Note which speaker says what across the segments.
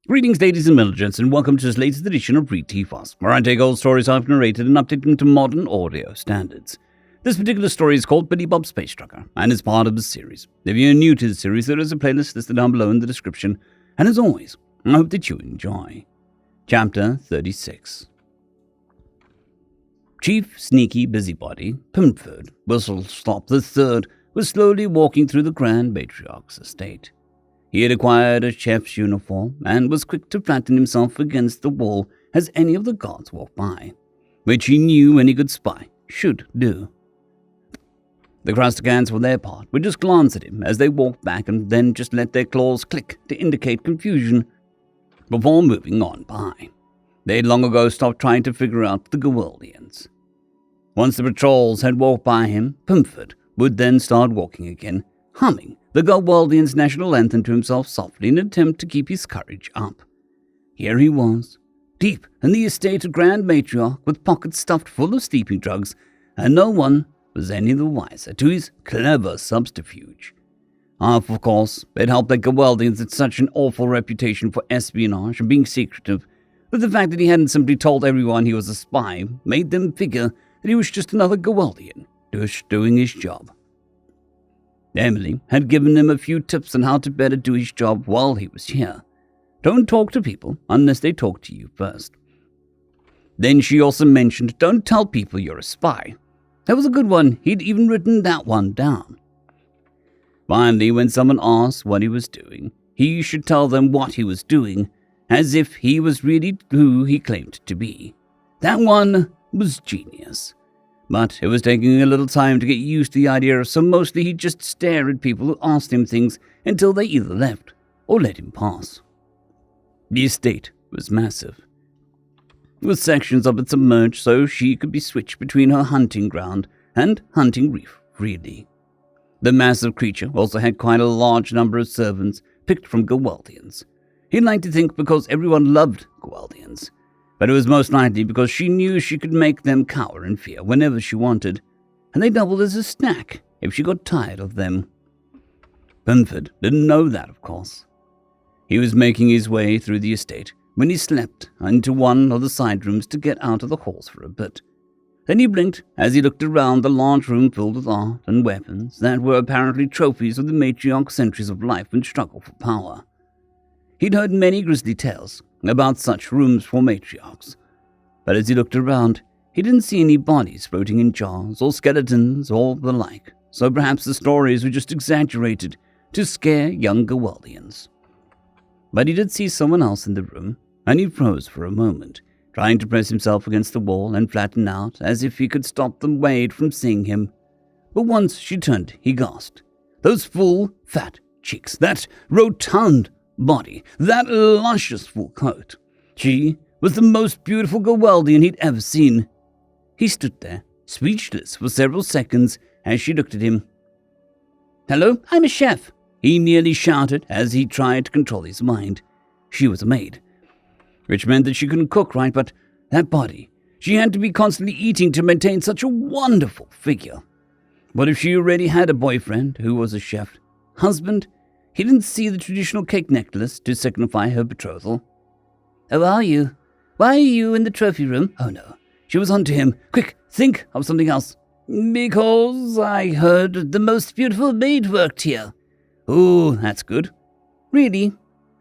Speaker 1: Greetings, ladies and gents, and welcome to this latest edition of Read T-Fast, where I take old stories I've narrated and update them to modern audio standards. This particular story is called Billy Bob's Space Trucker, and is part of the series. If you're new to the series, there is a playlist listed down below in the description, and as always, I hope that you enjoy. Chapter 36. Chief Sneaky Busybody, Pimford Whistlestop III, was slowly walking through the Grand Matriarch's estate. He had acquired a chef's uniform and was quick to flatten himself against the wall as any of the guards walked by, which he knew any good spy should do. The Crusticans, for their part, would just glance at him as they walked back and then just let their claws click to indicate confusion before moving on by. They had long ago stopped trying to figure out the Geweldians. Once the patrols had walked by him, Pimford would then start walking again, humming the Geweldians' national anthem to himself softly in an attempt to keep his courage up. Here he was, deep in the estate of Grand Matriarch, with pockets stuffed full of sleeping drugs, and no one was any the wiser to his clever subterfuge. Of course, it helped that Geweldians had such an awful reputation for espionage and being secretive, but the fact that he hadn't simply told everyone he was a spy made them figure that he was just another Geweldian, just doing his job. Emily had given him a few tips on how to better do his job while he was here. Don't talk to people unless they talk to you first. Then she also mentioned, don't tell people you're a spy. That was a good one. He'd even written that one down. Finally, when someone asked what he was doing, he should tell them what he was doing, as if he was really who he claimed to be. That one was genius. But it was taking a little time to get used to the idea, so mostly he'd just stare at people who asked him things until they either left or let him pass. The estate was massive, with sections of it submerged so she could be switched between her hunting ground and hunting reef freely. The massive creature also had quite a large number of servants picked from Geweldians. He'd like to think because everyone loved Geweldians, but it was most likely because she knew she could make them cower in fear whenever she wanted, and they doubled as a snack if she got tired of them. Pimford didn't know that, of course. He was making his way through the estate when he slept into one of the side rooms to get out of the halls for a bit. Then he blinked as he looked around the large room filled with art and weapons that were apparently trophies of the matriarch's centuries of life and struggle for power. He'd heard many grisly tales about such rooms for matriarchs, but as he looked around, he didn't see any bodies floating in jars or skeletons or the like, so perhaps the stories were just exaggerated to scare young Geweldians. But he did see someone else in the room, and he froze for a moment, trying to press himself against the wall and flatten out as if he could stop the maid from seeing him. But once she turned, he gasped. Those full, fat cheeks, that rotund body, that luscious full coat. She was the most beautiful Geweldian he'd ever seen. He stood there, speechless for several seconds as she looked at him. "Hello, I'm a chef," he nearly shouted as he tried to control his mind. She was a maid, which meant that she couldn't cook right, but that body, she had to be constantly eating to maintain such a wonderful figure. What if she already had a boyfriend who was a chef? Husband? He didn't see the traditional cake necklace to signify her betrothal. "How are you? Why are you in the trophy room?" Oh no, she was on to him. "Quick, think of something else." "Because I heard the most beautiful maid worked here." "Oh, that's good." "Really?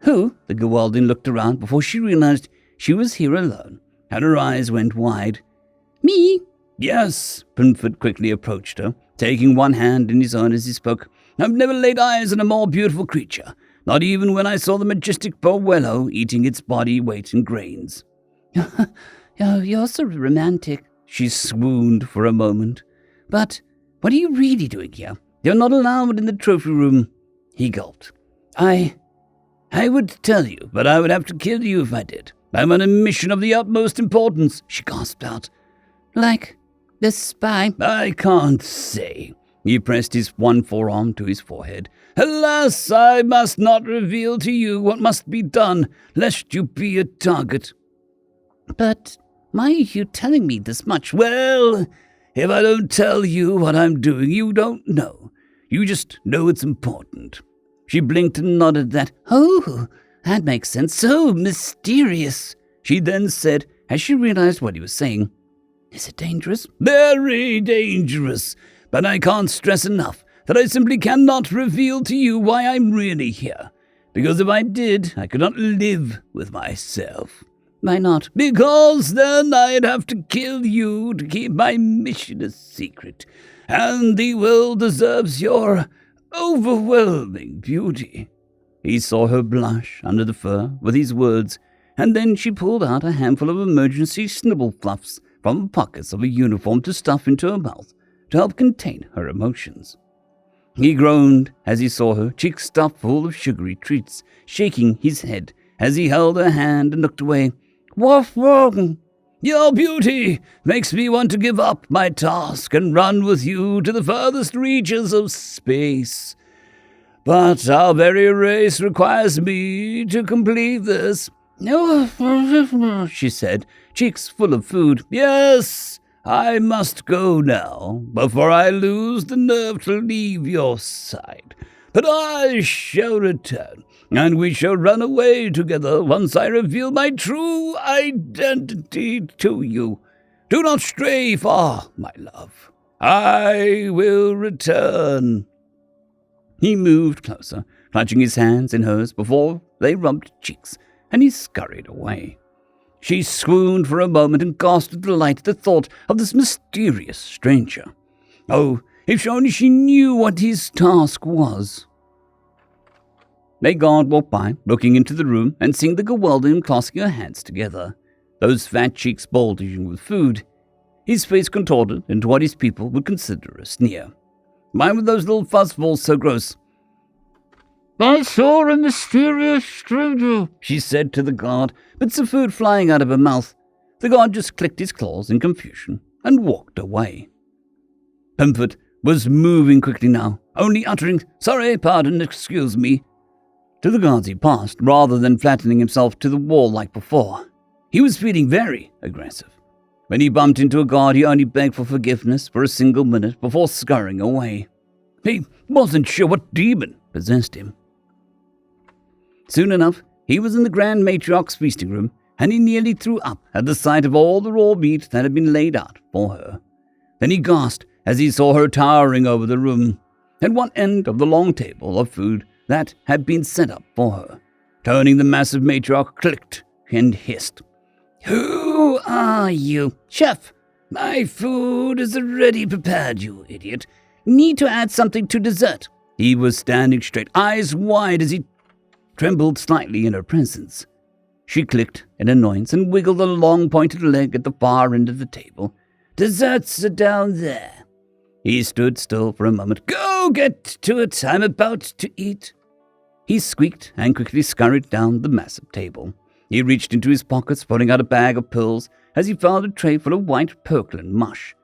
Speaker 1: Who?" The Geweldian looked around before she realized she was here alone, and her eyes went wide. "Me?" "Yes." Pimford quickly approached her, taking one hand in his own as he spoke. "I've never laid eyes on a more beautiful creature, not even when I saw the majestic Powello eating its body weight in grains." "Oh, you're so romantic." She swooned for a moment. "But what are you really doing here? You're not allowed in the trophy room." He gulped. I would tell you, but I would have to kill you if I did. I'm on a mission of the utmost importance," she gasped out. "Like the spy?" "I can't say." He pressed his one forearm to his forehead. "Alas, I must not reveal to you what must be done, lest you be a target." "But why are you telling me this much?" "Well, if I don't tell you what I'm doing, you don't know. You just know it's important." She blinked and nodded that, "Oh, That makes sense. So mysterious, she then said as she realized what he was saying. Is it dangerous? Very dangerous. But I can't stress enough that I simply cannot reveal to you why I'm really here. Because if I did, I could not live with myself. Why not? Because then I'd have to kill you to keep my mission a secret. And the world deserves your overwhelming beauty. He saw her blush under the fur with these words, and then she pulled out a handful of emergency snibble fluffs from the pockets of a uniform to stuff into her mouth to help contain her emotions. He groaned as he saw her, cheeks stuffed full of sugary treats, shaking his head as he held her hand and looked away. What's wrong? Your beauty makes me want to give up my task and run with you to the furthest reaches of space. But our very race requires me to complete this. No, she said, cheeks full of food. Yes, I must go now, before I lose the nerve to leave your side. But I shall return, and we shall run away together once I reveal my true identity to you. Do not stray far, my love. I will return. He moved closer, clutching his hands in hers before they rubbed cheeks, and he scurried away. She swooned for a moment and gasped with delight at the thought of this mysterious stranger. Oh, if only she knew what his task was. A guard walked by, looking into the room and seeing the Geweldian clasping her hands together, those fat cheeks bulging with food. His face contorted into what his people would consider a sneer. Why were those little fuzzballs so gross? I saw a mysterious stranger, she said to the guard, bits of food flying out of her mouth. The guard just clicked his claws in confusion and walked away. Pimpford was moving quickly now, only uttering, sorry, pardon, excuse me, to the guards he passed, rather than flattening himself to the wall like before. He was feeling very aggressive. When he bumped into a guard, he only begged for forgiveness for a single minute before scurrying away. He wasn't sure what demon possessed him. Soon enough, he was in the Grand Matriarch's feasting room, and he nearly threw up at the sight of all the raw meat that had been laid out for her. Then he gasped as he saw her towering over the room, at one end of the long table of food that had been set up for her. Turning, the massive matriarch clicked and hissed. Who are you? Chef, my food is already prepared, you idiot. Need to add something to dessert. He was standing straight, eyes wide as he trembled slightly in her presence. She clicked in annoyance and wiggled a long pointed leg at the far end of the table. Desserts are down there. He stood still for a moment. Go get to it, I'm about to eat. He squeaked and quickly scurried down the massive table. He reached into his pockets, pulling out a bag of pills as he found a tray full of white Perkland mush.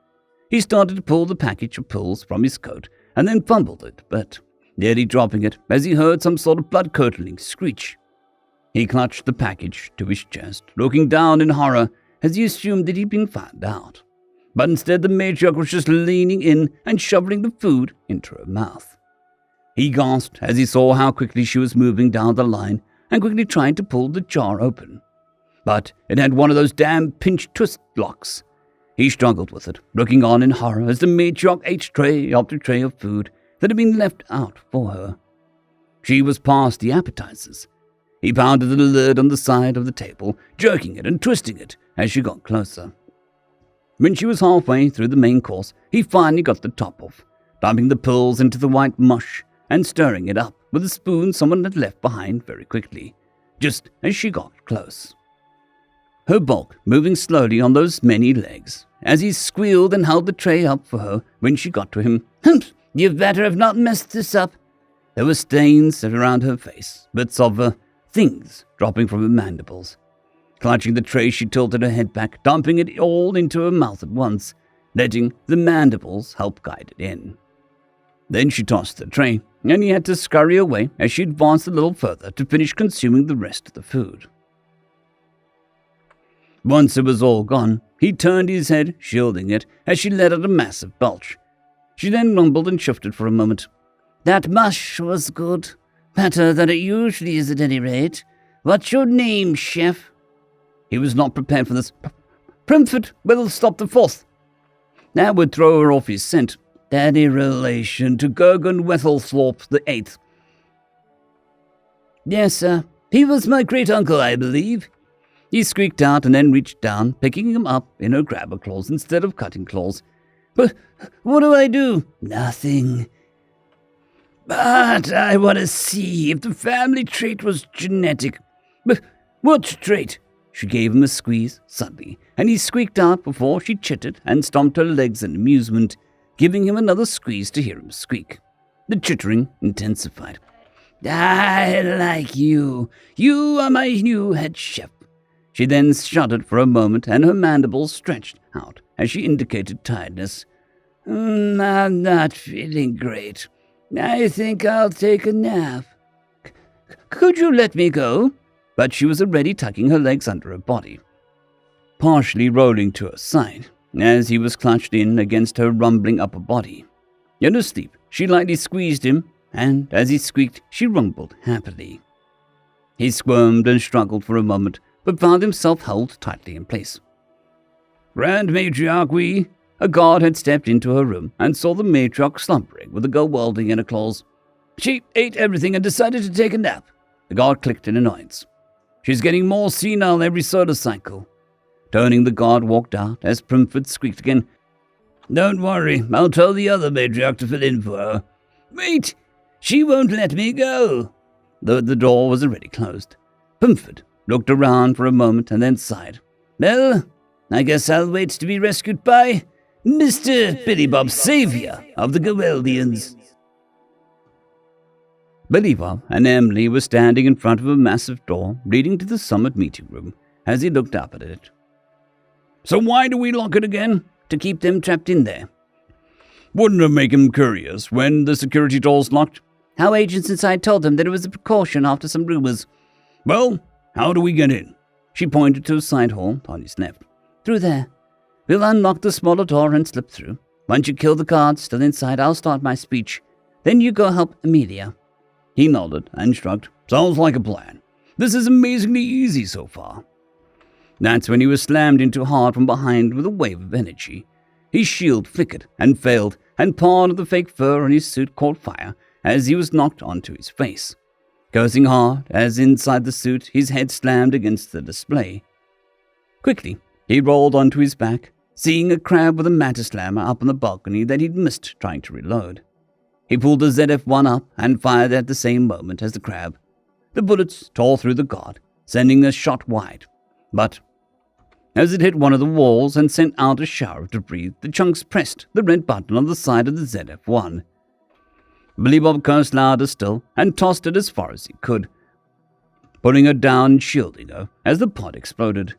Speaker 1: He started to pull the package of pills from his coat and then fumbled it, but nearly dropping it as he heard some sort of blood-curdling screech. He clutched the package to his chest, looking down in horror as he assumed that he'd been found out. But instead the matriarch was just leaning in and shoveling the food into her mouth. He gasped as he saw how quickly she was moving down the line and quickly tried to pull the jar open. But it had one of those damn pinch twist locks. He struggled with it, looking on in horror as the matriarch ate tray after tray of food that had been left out for her. She was past the appetizers. He pounded the lid on the side of the table, jerking it and twisting it as she got closer. When she was halfway through the main course, he finally got the top off, dumping the pills into the white mush and stirring it up with a spoon someone had left behind very quickly, just as she got close. Her bulk moving slowly on those many legs, as he squealed and held the tray up for her when she got to him. Humph! You'd better have not messed this up. There were stains around her face, bits of things dropping from her mandibles. Clutching the tray, she tilted her head back, dumping it all into her mouth at once, letting the mandibles help guide it in. Then she tossed the tray, and he had to scurry away as she advanced a little further to finish consuming the rest of the food. Once it was all gone, he turned his head, shielding it, as she let out a massive belch. She then rumbled and shifted for a moment. That mush was good. Better than it usually is at any rate. What's your name, chef? He was not prepared for this. Primford will stop the 4th. That would throw her off his scent. Daddy relation to Gergon Wethelthorpe the 8th. Yes, sir. He was my great-uncle, I believe. He squeaked out and then reached down, picking him up in her grabber claws instead of cutting claws. But what do I do? Nothing. But I want to see if the family trait was genetic. But what trait? She gave him a squeeze, suddenly, and he squeaked out before she chittered and stomped her legs in amusement, giving him another squeeze to hear him squeak. The chittering intensified. I like you. You are my new head chef. She then shuddered for a moment, and her mandibles stretched out as she indicated tiredness. I'm not feeling great. I think I'll take a nap. Could you let me go? But she was already tucking her legs under her body, partially rolling to her side, as he was clutched in against her rumbling upper body. In her sleep, she lightly squeezed him, and as he squeaked, she rumbled happily. He squirmed and struggled for a moment, but found himself held tightly in place. Grand Matriarch We, a guard had stepped into her room and saw the matriarch slumbering with a girl welding in her claws. She ate everything and decided to take a nap. The guard clicked in annoyance. She's getting more senile every soda cycle. Turning, the guard walked out as Primford squeaked again. Don't worry, I'll tell the other matriarch to fill in for her. Wait, she won't let me go. The door was already closed. Primford looked around for a moment and then sighed. Well, I guess I'll wait to be rescued by Mr. Billy Bob, savior of the Geweldians. Billy Bob and Emily were standing in front of a massive door leading to the summit meeting room as he looked up at it. So why do we lock it again? To keep them trapped in there. Wouldn't it make him curious when the security door's locked? Our agents inside told them that it was a precaution after some rumors. Well, how do we get in? She pointed to a side hall on his left. Through there. We'll unlock the smaller door and slip through. Once you kill the guards still inside, I'll start my speech. Then you go help Amelia. He nodded and shrugged. Sounds like a plan. This is amazingly easy so far. That's when he was slammed into hard from behind with a wave of energy. His shield flickered and failed, and part of the fake fur on his suit caught fire as he was knocked onto his face. Cursing hard as inside the suit his head slammed against the display. Quickly, he rolled onto his back, seeing a crab with a matter slammer up on the balcony that he'd missed trying to reload. He pulled the ZF-1 up and fired at the same moment as the crab. The bullets tore through the guard, sending a shot wide. But as it hit one of the walls and sent out a shower of debris, the chunks pressed the red button on the side of the ZF-1. Billy Bob cursed louder still and tossed it as far as he could, pulling her down and shielding her as the pod exploded.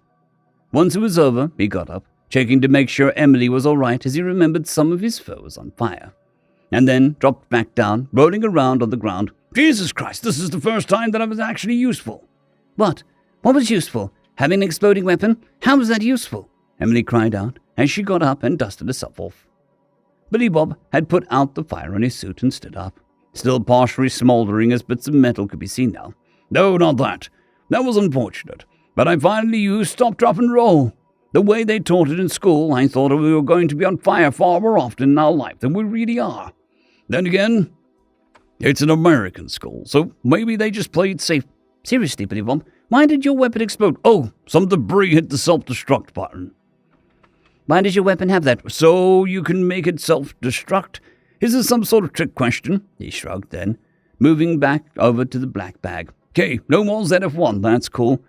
Speaker 1: Once it was over, he got up, checking to make sure Emily was all right as he remembered some of his fur was on fire, and then dropped back down, rolling around on the ground. Jesus Christ, this is the first time that I was actually useful. What? What was useful? Having an exploding weapon? How was that useful? Emily cried out as she got up and dusted herself off. Billy Bob had put out the fire on his suit and stood up, still partially smoldering as bits of metal could be seen now. No, not that. That was unfortunate. But I finally used stop, drop, and roll. The way they taught it in school, I thought we were going to be on fire far more often in our life than we really are. Then again, it's an American school, so maybe they just played safe. Seriously, Billy Bob, why did your weapon explode? Oh, some debris hit the self-destruct button. Why does your weapon have that? So you can make it self-destruct? Is this some sort of trick question? He shrugged then, moving back over to the black bag. Okay, no more ZF-1, that's cool.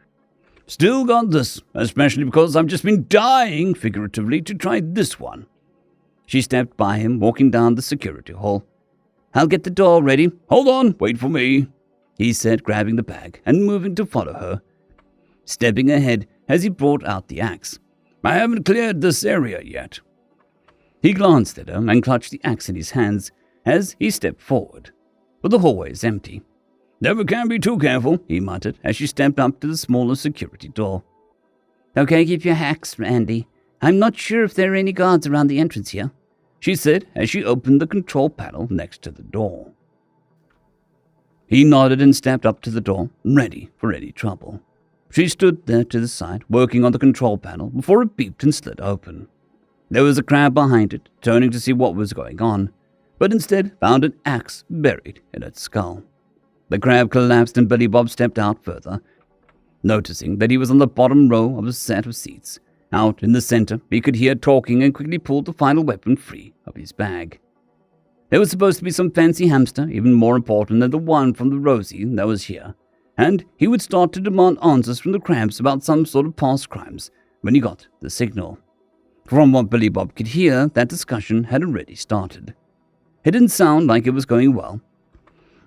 Speaker 1: Still got this, especially because I've just been dying, figuratively, to try this one. She stepped by him, walking down the security hall. I'll get the door ready. Hold on, wait for me, he said, grabbing the bag and moving to follow her, stepping ahead as he brought out the axe. I haven't cleared this area yet. He glanced at her and clutched the axe in his hands as he stepped forward, but the hallway is empty. Never can be too careful, he muttered as she stepped up to the smaller security door. Okay, keep your axe, Randy. I'm not sure if there are any guards around the entrance here, she said as she opened the control panel next to the door. He nodded and stepped up to the door, ready for any trouble. She stood there to the side, working on the control panel, before it beeped and slid open. There was a crab behind it, turning to see what was going on, but instead found an axe buried in its skull. The crab collapsed and Billy Bob stepped out further, noticing that he was on the bottom row of a set of seats. Out in the center, he could hear talking and quickly pulled the final weapon free of his bag. There was supposed to be some fancy hamster, even more important than the one from the Rosie that was here, and he would start to demand answers from the crabs about some sort of past crimes when he got the signal. From what Billy Bob could hear, that discussion had already started. It didn't sound like it was going well.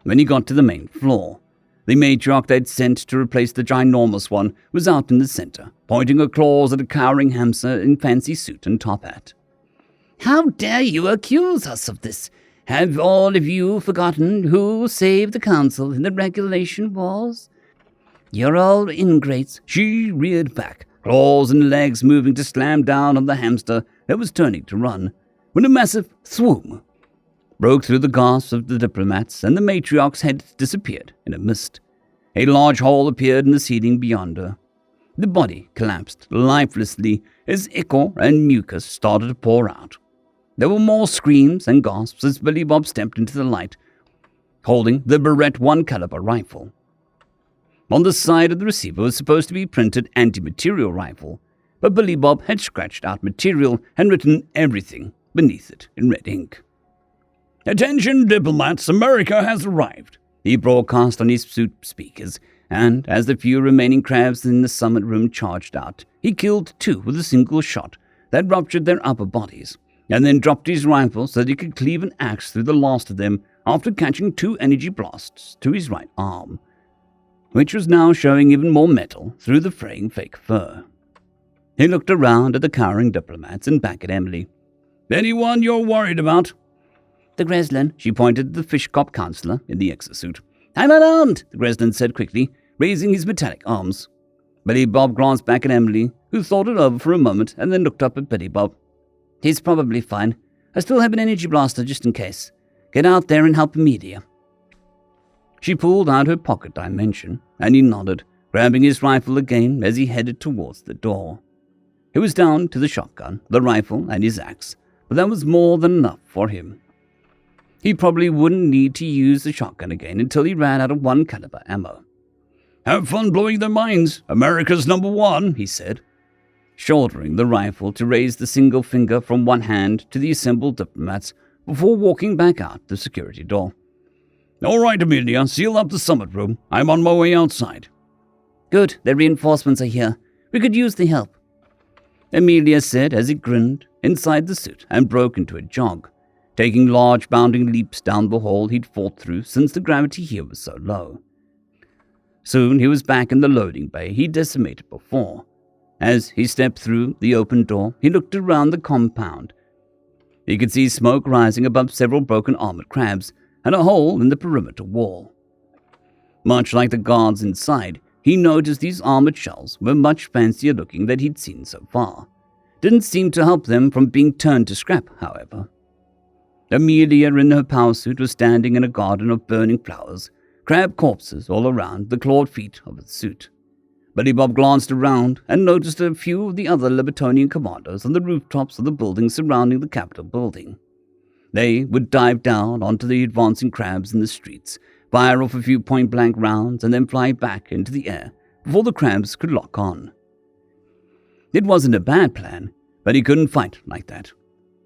Speaker 1: When he got to the main floor, the matriarch they'd sent to replace the ginormous one was out in the center, pointing her claws at a cowering hamster in fancy suit and top hat. "How dare you accuse us of this? Have all of you forgotten who saved the council in the regulation wars? You're all ingrates." She reared back, claws and legs moving to slam down on the hamster that was turning to run, when a massive swoop broke through the gasps of the diplomats, and the matriarch's head disappeared in a mist. A large hole appeared in the ceiling beyond her. The body collapsed lifelessly as ichor and mucus started to pour out. There were more screams and gasps as Billy Bob stepped into the light, holding the Barrett 1 caliber rifle. On the side of the receiver was supposed to be printed anti-material rifle, but Billy Bob had scratched out material and written everything beneath it in red ink. "Attention diplomats, America has arrived," he broadcast on his suit speakers, and as the few remaining crabs in the summit room charged out, he killed 2 with a single shot that ruptured their upper bodies, and then dropped his rifle so that he could cleave an axe through the last of them after catching 2 energy blasts to his right arm, which was now showing even more metal through the fraying fake fur. He looked around at the cowering diplomats and back at Emily. "Anyone you're worried about?" "The Greslin," she pointed to the fish cop counselor in the exosuit. "I'm unarmed," the Greslin said quickly, raising his metallic arms. Billy Bob glanced back at Emily, who thought it over for a moment and then looked up at Billy Bob. "He's probably fine. I still have an energy blaster just in case. Get out there and help Amelia." She pulled out her pocket dimension, and he nodded, grabbing his rifle again as he headed towards the door. He was down to the shotgun, the rifle, and his axe, but that was more than enough for him. He probably wouldn't need to use the shotgun again until he ran out of 1 caliber ammo. "Have fun blowing their minds. America's #1, he said, shouldering the rifle to raise the single finger from one hand to the assembled diplomats before walking back out the security door. "All right, Amelia, seal up the summit room. I'm on my way outside." "Good, the reinforcements are here. We could use the help," Amelia said as he grinned inside the suit and broke into a jog, taking large bounding leaps down the hall he'd fought through since the gravity here was so low. Soon he was back in the loading bay he'd decimated before. As he stepped through the open door, he looked around the compound. He could see smoke rising above several broken armored crabs and a hole in the perimeter wall. Much like the guards inside, he noticed these armored shells were much fancier looking than he'd seen so far. Didn't seem to help them from being turned to scrap, however. Amelia in her power suit was standing in a garden of burning flowers, crab corpses all around the clawed feet of its suit. Billy Bob glanced around and noticed a few of the other Libertonian commandos on the rooftops of the buildings surrounding the Capitol building. They would dive down onto the advancing crabs in the streets, fire off a few point-blank rounds, and then fly back into the air before the crabs could lock on. It wasn't a bad plan, but he couldn't fight like that.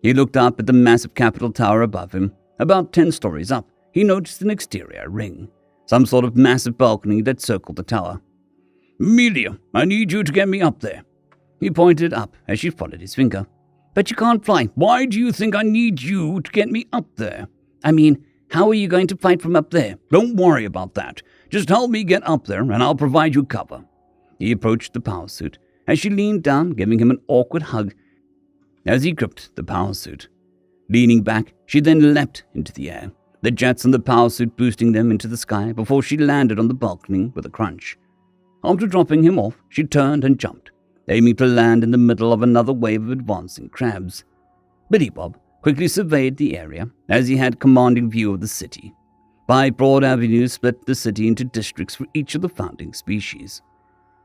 Speaker 1: He looked up at the massive Capitol tower above him. About 10 stories up, he noticed an exterior ring, some sort of massive balcony that circled the tower. "Amelia, I need you to get me up there." He pointed up as she followed his finger. "But you can't fly." "Why do you think I need you to get me up there?" "I mean, how are you going to fight from up there?" "Don't worry about that. Just help me get up there and I'll provide you cover." He approached the power suit as she leaned down, giving him an awkward hug as he gripped the power suit. Leaning back, she then leapt into the air, the jets on the power suit boosting them into the sky before she landed on the balcony with a crunch. After dropping him off, she turned and jumped, aiming to land in the middle of another wave of advancing crabs. Billy Bob quickly surveyed the area as he had commanding view of the city. Five broad avenues split the city into districts for each of the founding species.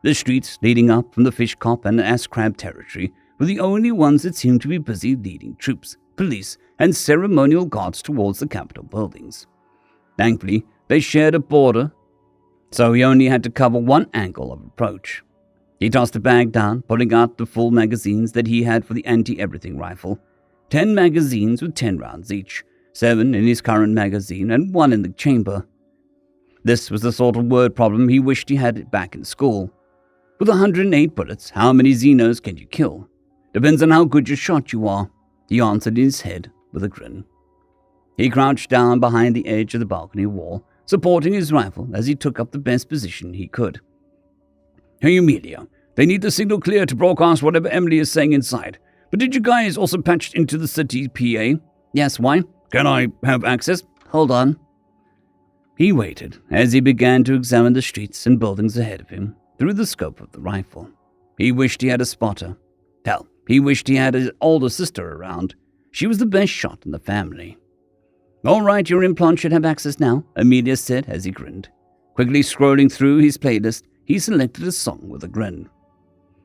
Speaker 1: The streets leading up from the fish cop and ass crab territory were the only ones that seemed to be busy leading troops, police, and ceremonial guards towards the Capitol buildings. Thankfully, they shared a border, so he only had to cover one angle of approach. He tossed the bag down, pulling out the full magazines that he had for the anti-everything rifle. 10 magazines with 10 rounds each, 7 in his current magazine and 1 in the chamber. This was the sort of word problem he wished he had back in school. With 108 bullets, how many Xenos can you kill? Depends on how good your shot you are, he answered in his head with a grin. He crouched down behind the edge of the balcony wall, supporting his rifle as he took up the best position he could. Hey, Amelia, they need the signal clear to broadcast whatever Emily is saying inside. But did you guys also patch into the city PA? Yes, why? Can I have access? Hold on. He waited as he began to examine the streets and buildings ahead of him through the scope of the rifle. He wished he had a spotter. Hell, he wished he had his older sister around. She was the best shot in the family. All right, your implant should have access now, Amelia said as he grinned. Quickly scrolling through his playlist, he selected a song with a grin.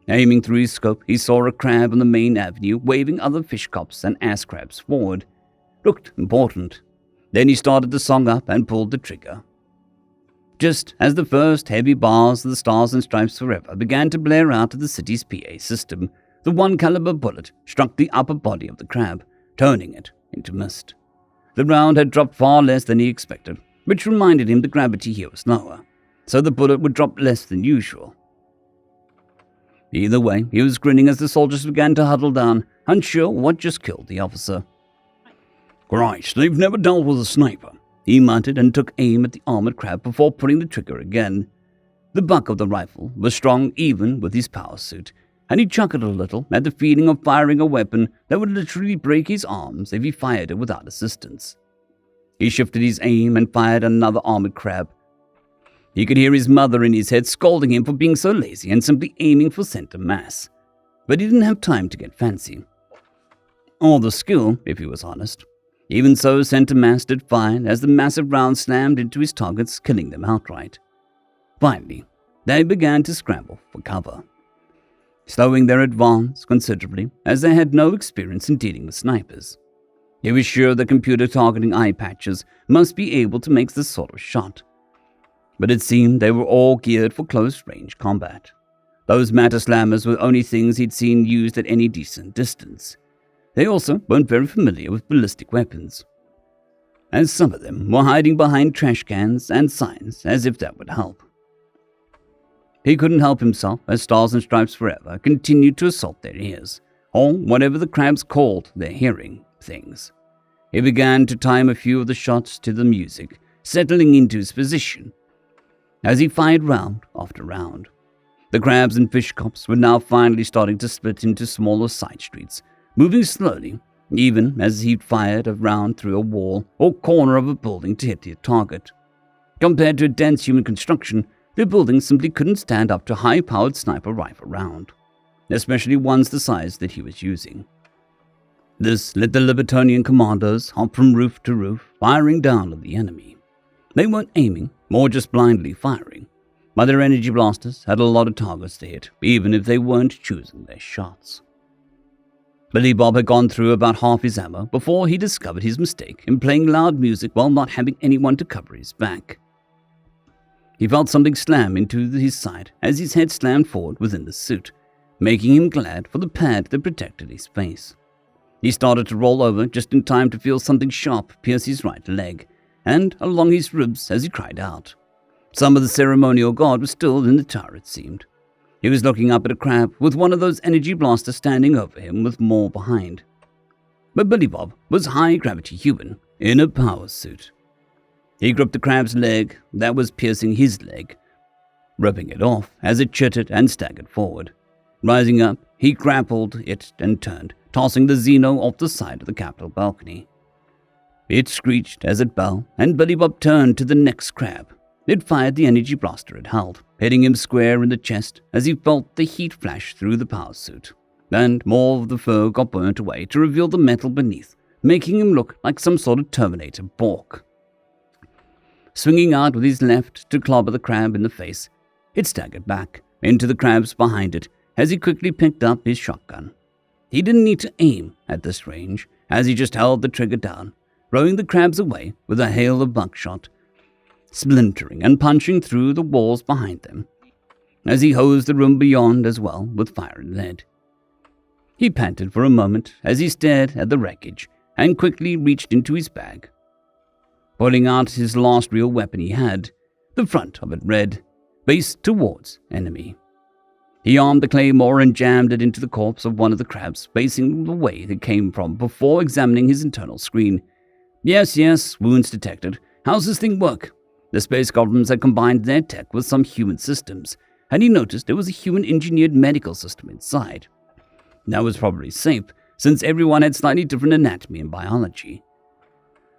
Speaker 1: Aiming through his scope, he saw a crab on the main avenue waving other fish cops and ass crabs forward. Looked important. Then he started the song up and pulled the trigger. Just as the first heavy bars of the Stars and Stripes Forever began to blare out of the city's PA system, the 1-caliber bullet struck the upper body of the crab, turning it into mist. The round had dropped far less than he expected, which reminded him the gravity here was lower, so the bullet would drop less than usual. Either way, he was grinning as the soldiers began to huddle down, unsure what just killed the officer. Christ, they've never dealt with a sniper, he muttered and took aim at the armored crab before pulling the trigger again. The buck of the rifle was strong even with his power suit, and he chuckled a little at the feeling of firing a weapon that would literally break his arms if he fired it without assistance. He shifted his aim and fired another armored crab. He could hear his mother in his head scolding him for being so lazy and simply aiming for center mass. But he didn't have time to get fancy. Or the skill, if he was honest. Even so, center mass did fine as the massive round slammed into his targets, killing them outright. Finally, they began to scramble for cover, slowing their advance considerably as they had no experience in dealing with snipers. He was sure the computer targeting eye patches must be able to make this sort of shot. But it seemed they were all geared for close-range combat. Those matter slammers were only things he'd seen used at any decent distance. They also weren't very familiar with ballistic weapons, as some of them were hiding behind trash cans and signs as if that would help. He couldn't help himself as Stars and Stripes Forever continued to assault their ears, or whatever the crabs called their hearing things. He began to time a few of the shots to the music, settling into his position as he fired round after round. The crabs and fish cops were now finally starting to split into smaller side streets, moving slowly, even as he fired a round through a wall or corner of a building to hit the target. Compared to a dense human construction, the buildings simply couldn't stand up to high-powered sniper rifle round, especially ones the size that he was using. This let the Libertonian commandos hop from roof to roof, firing down at the enemy. They weren't aiming, more just blindly firing, but their energy blasters had a lot of targets to hit, even if they weren't choosing their shots. Billy Bob had gone through about half his ammo before he discovered his mistake in playing loud music while not having anyone to cover his back. He felt something slam into his side as his head slammed forward within the suit, making him glad for the pad that protected his face. He started to roll over just in time to feel something sharp pierce his right leg and along his ribs as he cried out. Some of the ceremonial guard was still in the tower, it seemed. He was looking up at a crab with one of those energy blasters standing over him with more behind. But Billy Bob was high-gravity human in a power suit. He gripped the crab's leg that was piercing his leg, ripping it off as it chittered and staggered forward. Rising up, he grappled it and turned, tossing the Xeno off the side of the Capitol balcony. It screeched as it fell, and Billy Bob turned to the next crab. It fired the energy blaster it held, hitting him square in the chest as he felt the heat flash through the power suit. And more of the fur got burnt away to reveal the metal beneath, making him look like some sort of Terminator Bork. swinging out with his left to clobber the crab in the face. It staggered back into the crabs behind it as he quickly picked up his shotgun. He didn't need to aim at this range, as he just held the trigger down, rowing the crabs away with a hail of buckshot, splintering and punching through the walls behind them, as he hosed the room beyond as well with fire and lead. He panted for a moment as he stared at the wreckage and quickly reached into his bag, pulling out his last real weapon he had, the front of it red, based towards enemy. He armed the claymore and jammed it into the corpse of one of the crabs, facing the way it came from before examining his internal screen. Yes, wounds detected. How's this thing work? The space goblins had combined their tech with some human systems, and he noticed there was a human-engineered medical system inside. That was probably safe, since everyone had slightly different anatomy and biology.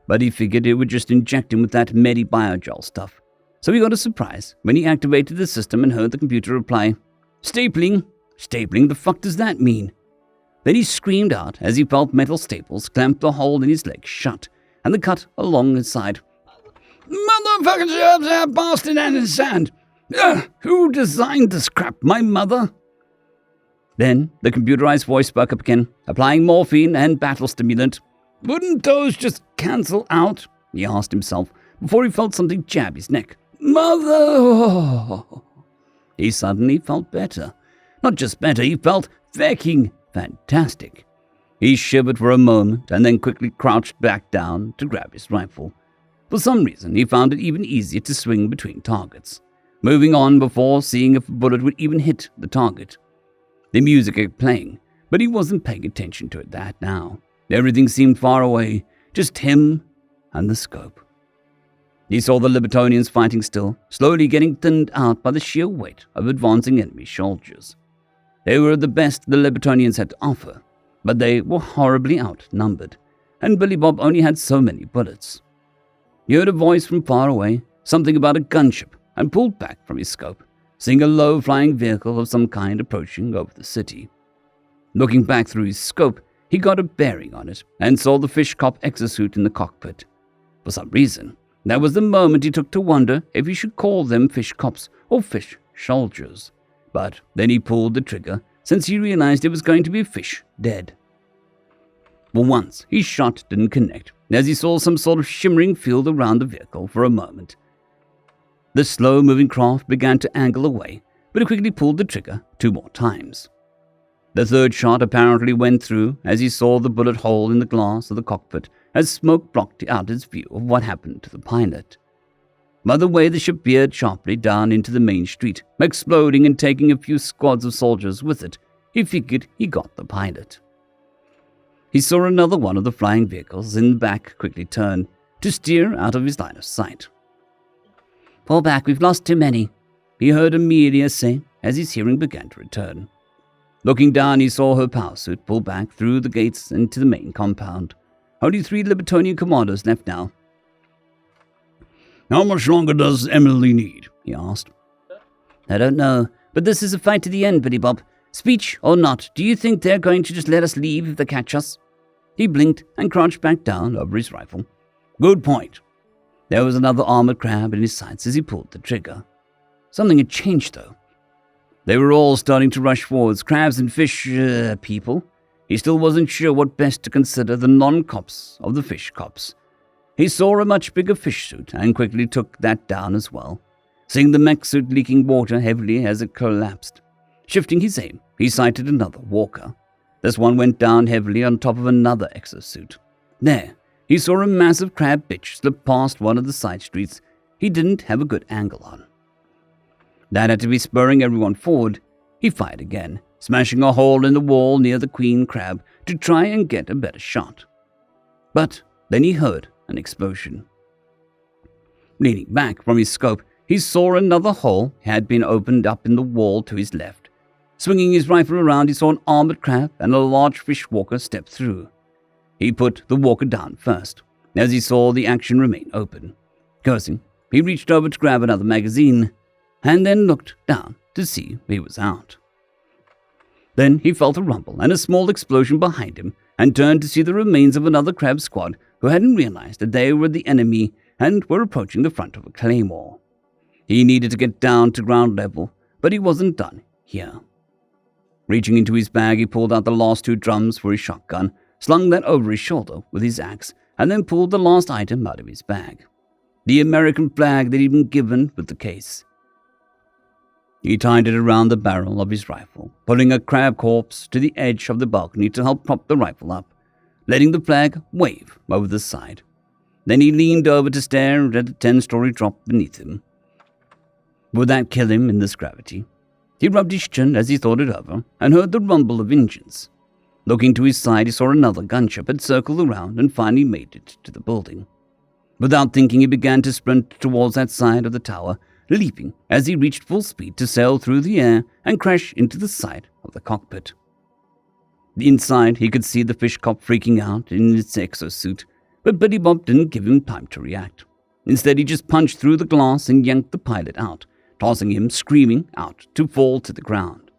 Speaker 1: But he figured it would just inject him with that medi-biogel stuff. So he got a surprise when he activated the system and heard the computer reply, "Stapling? Stapling? The fuck does that mean?" Then he screamed out as he felt metal staples clamp the hole in his leg shut, and the cut along his side. "Motherfucking bastard and his sand! Who designed this crap? My mother?" Then the computerized voice spoke up again, applying morphine and battle stimulant. "Wouldn't those just cancel out?" he asked himself, before he felt something jab his neck. "Mother!" He suddenly felt better. Not just better, he felt fucking fantastic. He shivered for a moment and then quickly crouched back down to grab his rifle. For some reason, he found it even easier to swing between targets, moving on before seeing if a bullet would even hit the target. The music kept playing, but he wasn't paying attention to it that now. Everything seemed far away, just him and the scope. He saw the Libertonians fighting still, slowly getting thinned out by the sheer weight of advancing enemy soldiers. They were the best the Libertonians had to offer, but they were horribly outnumbered, and Billy Bob only had so many bullets. He heard a voice from far away, something about a gunship, and pulled back from his scope, seeing a low-flying vehicle of some kind approaching over the city. Looking back through his scope, he got a bearing on it and saw the fish cop exosuit in the cockpit. For some reason, that was the moment he took to wonder if he should call them fish cops or fish soldiers. But then he pulled the trigger, since he realized it was going to be fish dead. For once, his shot didn't connect, as he saw some sort of shimmering field around the vehicle for a moment. The slow-moving craft began to angle away, but he quickly pulled the trigger 2 more times. The third shot apparently went through as he saw the bullet hole in the glass of the cockpit as smoke blocked out his view of what happened to the pilot. By the way, the ship veered sharply down into the main street, exploding and taking a few squads of soldiers with it. He figured he got the pilot. He saw another one of the flying vehicles in the back quickly turn to steer out of his line of sight. "Pull back, we've lost too many," he heard Amelia say as his hearing began to return. Looking down, he saw her power suit pull back through the gates into the main compound. Only 3 Libertonian commandos left now. "How much longer does Emily need?" he asked. "I don't know, but this is a fight to the end, Billy Bob. Speech or not, do you think they're going to just let us leave if they catch us?" He blinked and crouched back down over his rifle. "Good point." There was another armored crab in his sights as he pulled the trigger. Something had changed, though. They were all starting to rush forwards, crabs and fish people. He still wasn't sure what best to consider the non-cops of the fish cops. He saw a much bigger fish suit and quickly took that down as well, seeing the mech suit leaking water heavily as it collapsed. Shifting his aim, he sighted another walker. This one went down heavily on top of another exosuit. There, he saw a massive crab bitch slip past one of the side streets he didn't have a good angle on. That had to be spurring everyone forward. He fired again, smashing a hole in the wall near the queen crab to try and get a better shot. But then he heard an explosion. Leaning back from his scope, he saw another hole had been opened up in the wall to his left. Swinging his rifle around, he saw an armored crab and a large fish walker step through. He put the walker down first, as he saw the action remain open. Cursing, he reached over to grab another magazine, and then looked down to see he was out. Then he felt a rumble and a small explosion behind him, and turned to see the remains of another crab squad who hadn't realized that they were the enemy and were approaching the front of a claymore. He needed to get down to ground level, but he wasn't done here. Reaching into his bag, he pulled out the last 2 drums for his shotgun, slung that over his shoulder with his axe, and then pulled the last item out of his bag. The American flag that he'd been given with the case. He tied it around the barrel of his rifle, pulling a crab corpse to the edge of the balcony to help prop the rifle up, letting the flag wave over the side. Then he leaned over to stare at the 10-story drop beneath him. Would that kill him in this gravity? He rubbed his chin as he thought it over and heard the rumble of engines. Looking to his side, he saw another gunship had circled around and finally made it to the building. Without thinking, he began to sprint towards that side of the tower, leaping as he reached full speed to sail through the air and crash into the side of the cockpit. Inside, he could see the fish cop freaking out in its exosuit, but Billy Bob didn't give him time to react. Instead, he just punched through the glass and yanked the pilot out, tossing him screaming out to fall to the ground.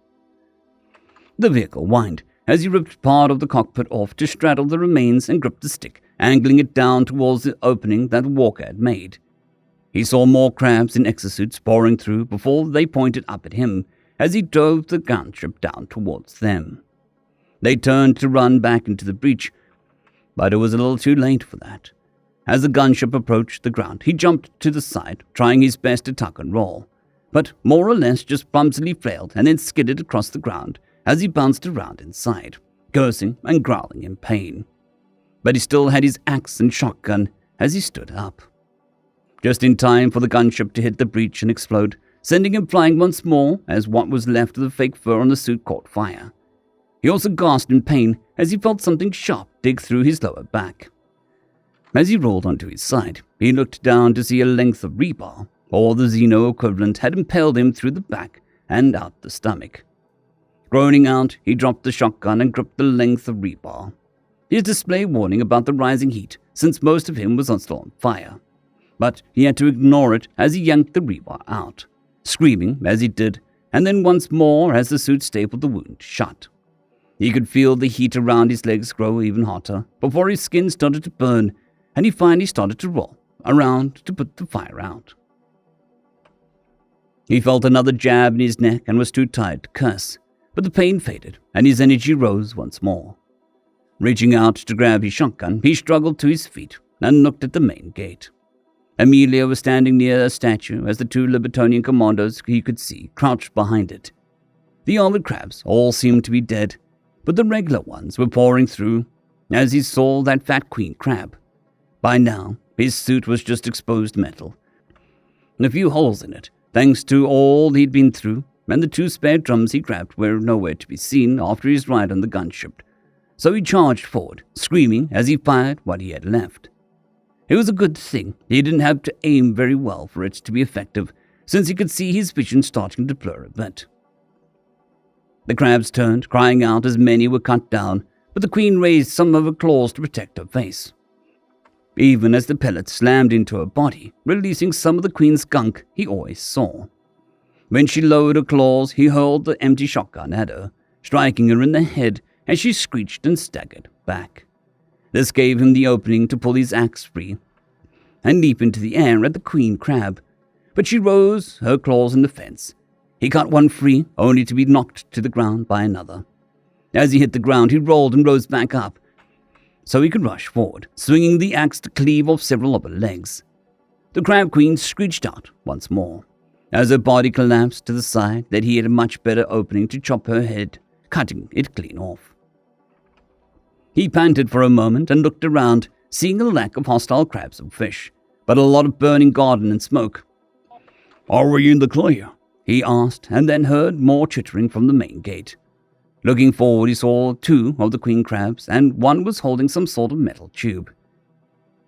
Speaker 1: The vehicle whined as he ripped part of the cockpit off to straddle the remains and grip the stick, angling it down towards the opening that Walker had made. He saw more crabs in exosuits pouring through before they pointed up at him as he drove the gunship down towards them. They turned to run back into the breach, but it was a little too late for that. As the gunship approached the ground, he jumped to the side, trying his best to tuck and roll, but more or less just clumsily flailed and then skidded across the ground as he bounced around inside, cursing and growling in pain. But he still had his axe and shotgun as he stood up. Just in time for the gunship to hit the breach and explode, sending him flying once more as what was left of the fake fur on the suit caught fire. He also gasped in pain as he felt something sharp dig through his lower back. As he rolled onto his side, he looked down to see a length of rebar, or the Xeno equivalent, had impaled him through the back and out the stomach. Groaning out, he dropped the shotgun and gripped the length of rebar. His display warning about the rising heat, since most of him was still on fire. But he had to ignore it as he yanked the rebar out, screaming as he did, and then once more as the suit stapled the wound shut. He could feel the heat around his legs grow even hotter before his skin started to burn, and he finally started to roll around to put the fire out. He felt another jab in his neck and was too tired to curse, but the pain faded and his energy rose once more. Reaching out to grab his shotgun, he struggled to his feet and looked at the main gate. Amelia was standing near a statue as the 2 Libertonian commandos he could see crouched behind it. The armored crabs all seemed to be dead, but the regular ones were pouring through as he saw that fat queen crab. By now, his suit was just exposed metal, and a few holes in it, thanks to all he'd been through, and the 2 spare drums he grabbed were nowhere to be seen after his ride on the gunship. So he charged forward, screaming as he fired what he had left. It was a good thing he didn't have to aim very well for it to be effective, since he could see his vision starting to blur a bit. The crabs turned, crying out as many were cut down, but the queen raised some of her claws to protect her face. Even as the pellets slammed into her body, releasing some of the queen's skunk he always saw. When she lowered her claws, he hurled the empty shotgun at her, striking her in the head as she screeched and staggered back. This gave him the opening to pull his axe free and leap into the air at the queen crab, but she rose, her claws in the fence. He cut one free, only to be knocked to the ground by another. As he hit the ground, he rolled and rose back up, so he could rush forward, swinging the axe to cleave off several of her legs. The crab queen screeched out once more, as her body collapsed to the side that he had a much better opening to chop her head, cutting it clean off. He panted for a moment and looked around, seeing a lack of hostile crabs and fish, but a lot of burning garden and smoke. "Are we in the clear?" he asked, and then heard more chittering from the main gate. Looking forward, he saw 2 of the queen crabs, and one was holding some sort of metal tube.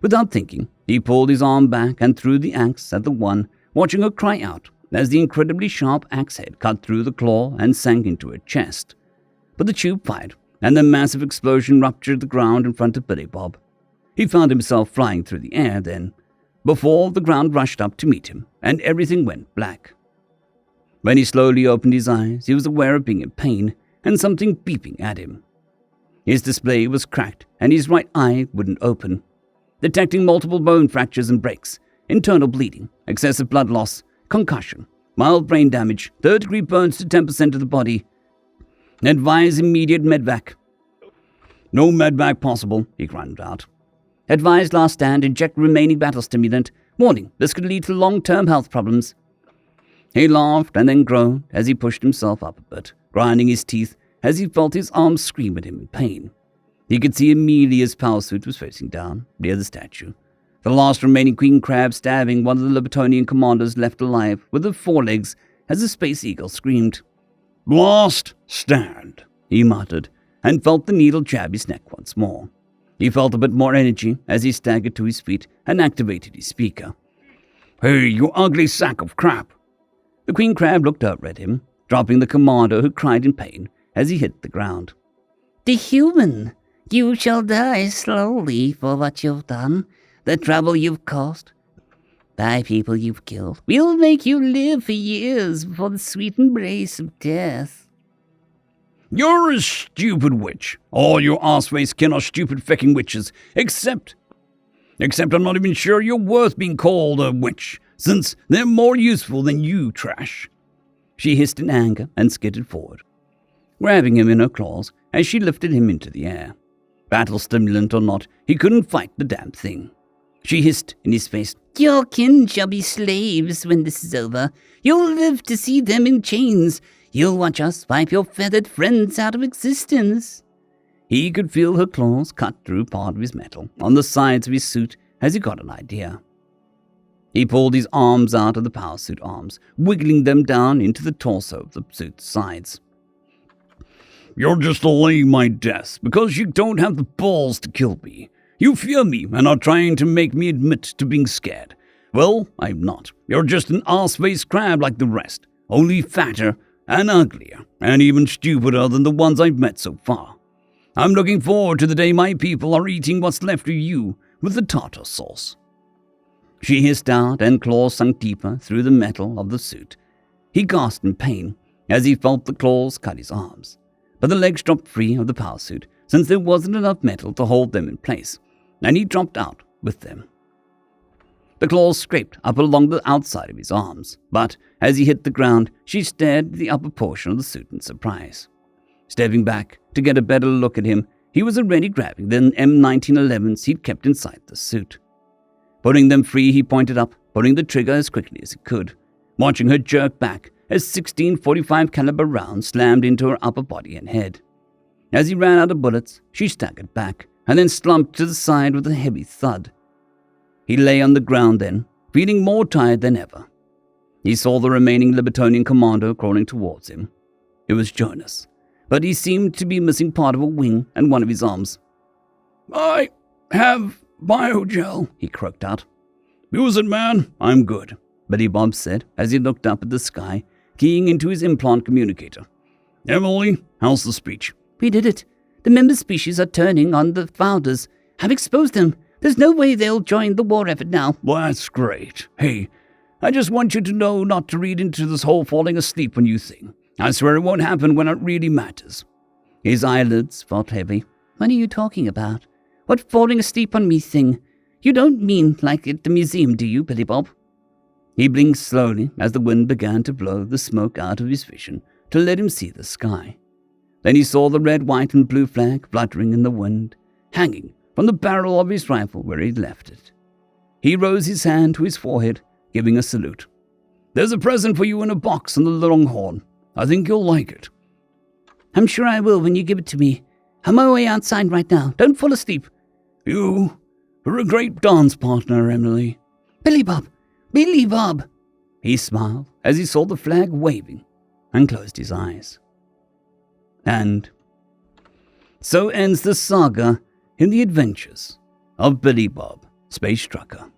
Speaker 1: Without thinking, he pulled his arm back and threw the axe at the one, watching her cry out as the incredibly sharp axe head cut through the claw and sank into her chest. But the tube fired, and the massive explosion ruptured the ground in front of Billy Bob. He found himself flying through the air then, before the ground rushed up to meet him, and everything went black. When he slowly opened his eyes, he was aware of being in pain and something beeping at him. His display was cracked, and his right eye wouldn't open. detecting multiple bone fractures and breaks, internal bleeding, excessive blood loss, concussion, mild brain damage, third-degree burns to 10% of the body. Advise immediate medvac. No medvac possible, he grunted out. Advise last stand, inject remaining battle stimulant. Warning, this could lead to long-term health problems. He laughed and then groaned as he pushed himself up a bit, grinding his teeth as he felt his arms scream at him in pain. He could see Amelia's power suit was facing down, near the statue. The last remaining queen crab stabbing one of the Libertonian commanders left alive with her forelegs as the Space Eagle screamed. Last stand, he muttered, and felt the needle jab his neck once more. He felt a bit more energy as he staggered to his feet and activated his speaker. Hey, you ugly sack of crap! The queen crab looked over at him, dropping the commander who cried in pain as he hit the ground. The human, you shall die slowly for what you've done, the trouble you've caused. By people you've killed, we'll make you live for years before the sweet embrace of death. You're a stupid witch. All your arseface kin are stupid fecking witches, except I'm not even sure you're worth being called a witch, since they're more useful than you, trash. She hissed in anger and skidded forward, grabbing him in her claws as she lifted him into the air. Battle stimulant or not, he couldn't fight the damn thing. She hissed in his face, Your kin shall be slaves when this is over. You'll live to see them in chains. You'll watch us wipe your feathered friends out of existence. He could feel her claws cut through part of his metal on the sides of his suit as he got an idea. He pulled his arms out of the power suit arms, wiggling them down into the torso of the suit's sides. You're just delaying my death because you don't have the balls to kill me. You fear me and are trying to make me admit to being scared. Well, I'm not. You're just an arse-faced crab like the rest, only fatter and uglier, and even stupider than the ones I've met so far. I'm looking forward to the day my people are eating what's left of you with the tartar sauce. She hissed out, and claws sunk deeper through the metal of the suit. He gasped in pain as he felt the claws cut his arms, but the legs dropped free of the power suit since there wasn't enough metal to hold them in place, and he dropped out with them. The claws scraped up along the outside of his arms, but as he hit the ground, she stared at the upper portion of the suit in surprise. Stepping back to get a better look at him, he was already grabbing the M1911s he'd kept inside the suit. Putting them free, he pointed up, pulling the trigger as quickly as he could, watching her jerk back as 16 .45 caliber rounds slammed into her upper body and head. As he ran out of bullets, she staggered back and then slumped to the side with a heavy thud. He lay on the ground then, feeling more tired than ever. He saw the remaining Libertonian commando crawling towards him. It was Jonas, but he seemed to be missing part of a wing and one of his arms. I have biogel, he croaked out. Use it, man. I'm good, Billy Bob said as he looked up at the sky, keying into his implant communicator. Emily, how's the speech? We did it. The member species are turning on the founders. Have exposed them. There's no way they'll join the war effort now. Well, that's great. Hey, I just want you to know not to read into this whole falling asleep when you thing. I swear it won't happen when it really matters. His eyelids felt heavy. What are you talking about? What falling asleep on me thing? You don't mean like at the museum, do you, Billy Bob? He blinked slowly as the wind began to blow the smoke out of his vision to let him see the sky. Then he saw the red, white, and blue flag fluttering in the wind, hanging from the barrel of his rifle where he'd left it. He rose his hand to his forehead, giving a salute. There's a present for you in a box on the Longhorn. I think you'll like it. I'm sure I will when you give it to me. I'm on my way outside right now. Don't fall asleep. You are a great dance partner, Emily. Billy Bob! Billy Bob! He smiled as he saw the flag waving and closed his eyes. And so ends the saga in the adventures of Billy Bob, Space Trucker.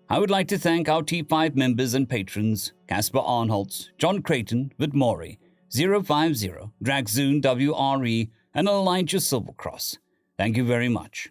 Speaker 1: I would like to thank our T5 members and patrons, Casper Arnholtz, Jon Creighton, Whitmore, 050, Dragzoon W.R.E, and Elijah Silvercross. Thank you very much.